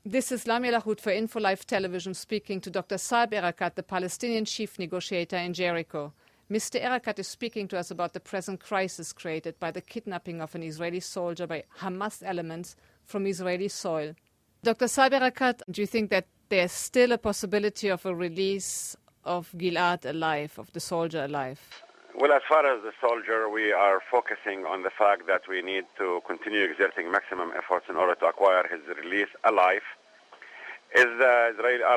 This is Lamia Lahoud for Info Live Television speaking to Dr. Saeb Erakat, the Palestinian chief negotiator in Jericho. Mr. Erakat is speaking to us about the present crisis created by the kidnapping of an Israeli soldier by Hamas elements from Israeli soil. Dr. Saeb Erakat, do you think that there's still a possibility of a release of Gilad alive, of the soldier alive? Well, as far as the soldier, we are focusing on the fact that we need to continue exerting maximum efforts in order to acquire his release alive. Are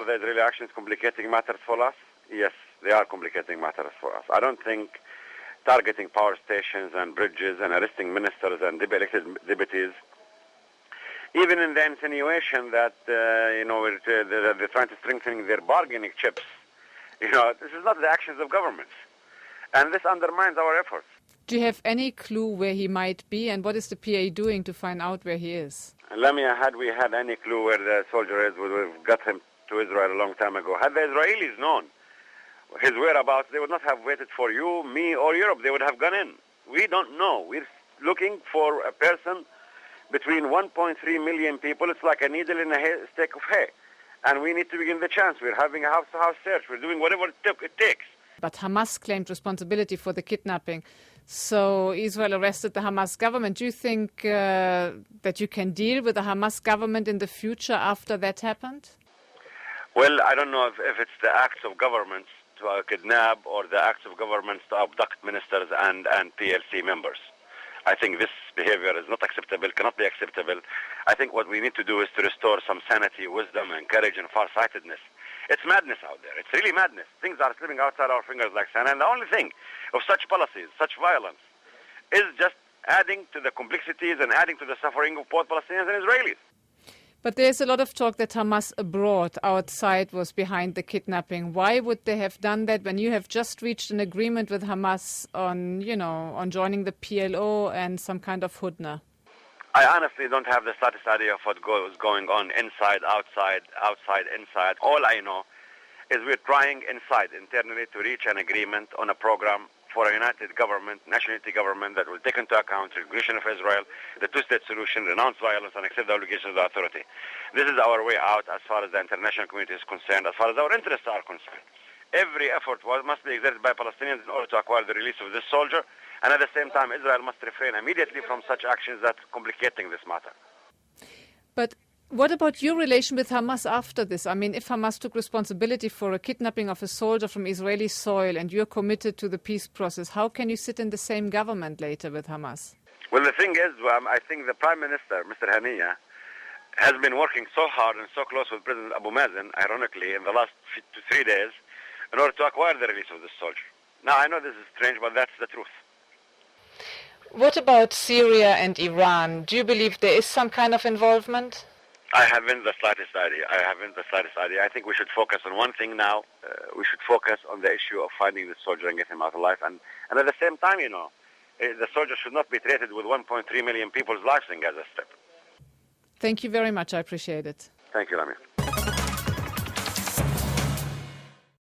the Israeli actions complicating matters for us? Yes, they are complicating matters for us. I don't think targeting power stations and bridges and arresting ministers and elected deputies, even in the insinuation that they're trying to strengthen their bargaining chips, this is not the actions of governments. And this undermines our efforts. Do you have any clue where he might be, and what is the PA doing to find out where he is? Lamia, had we had any clue where the soldier is, we would have got him to Israel a long time ago. Had the Israelis known his whereabouts, they would not have waited for you, me, or Europe. They would have gone in. We don't know. We're looking for a person between 1.3 million people. It's like a needle in a stick of hay. And we need to begin the chance. We're having a house-to-house search. We're doing whatever it takes. But Hamas claimed responsibility for the kidnapping. So Israel arrested the Hamas government. Do you think that you can deal with the Hamas government in the future after that happened? Well, I don't know if it's the acts of governments to kidnap or the acts of governments to abduct ministers and PLC members. I think this behavior is not acceptable, cannot be acceptable. I think what we need to do is to restore some sanity, wisdom, and courage and farsightedness. It's madness out there. It's really madness. Things are slipping outside our fingers like sand. And the only thing of such policies, such violence, is just adding to the complexities and adding to the suffering of both Palestinians and Israelis. But there's a lot of talk that Hamas abroad, outside, was behind the kidnapping. Why would they have done that when you have just reached an agreement with Hamas on joining the PLO and some kind of hudna? I honestly don't have the slightest idea of what was going on inside, outside, inside. All I know is we're trying inside, internally, to reach an agreement on a program for a united government, national unity government that will take into account the recognition of Israel, the two-state solution, renounce violence, and accept the obligations of the authority. This is our way out as far as the international community is concerned, as far as our interests are concerned. Every effort must be exerted by Palestinians in order to acquire the release of this soldier, and at the same time, Israel must refrain immediately from such actions that are complicating this matter. But what about your relation with Hamas after this? I mean, if Hamas took responsibility for a kidnapping of a soldier from Israeli soil and you're committed to the peace process, how can you sit in the same government later with Hamas? Well, the thing is, I think the Prime Minister, Mr. Haniya, has been working so hard and so close with President Abu Mazen, ironically, in the last 3 days, in order to acquire the release of this soldier. Now, I know this is strange, but that's the truth. What about Syria and Iran? Do you believe there is some kind of involvement? I haven't the slightest idea. I think we should focus on one thing now. We should focus on the issue of finding the soldier and getting him out alive. And at the same time, the soldier should not be treated with 1.3 million people's lives in Gaza Strip. Thank you very much. I appreciate it. Thank you, Rami.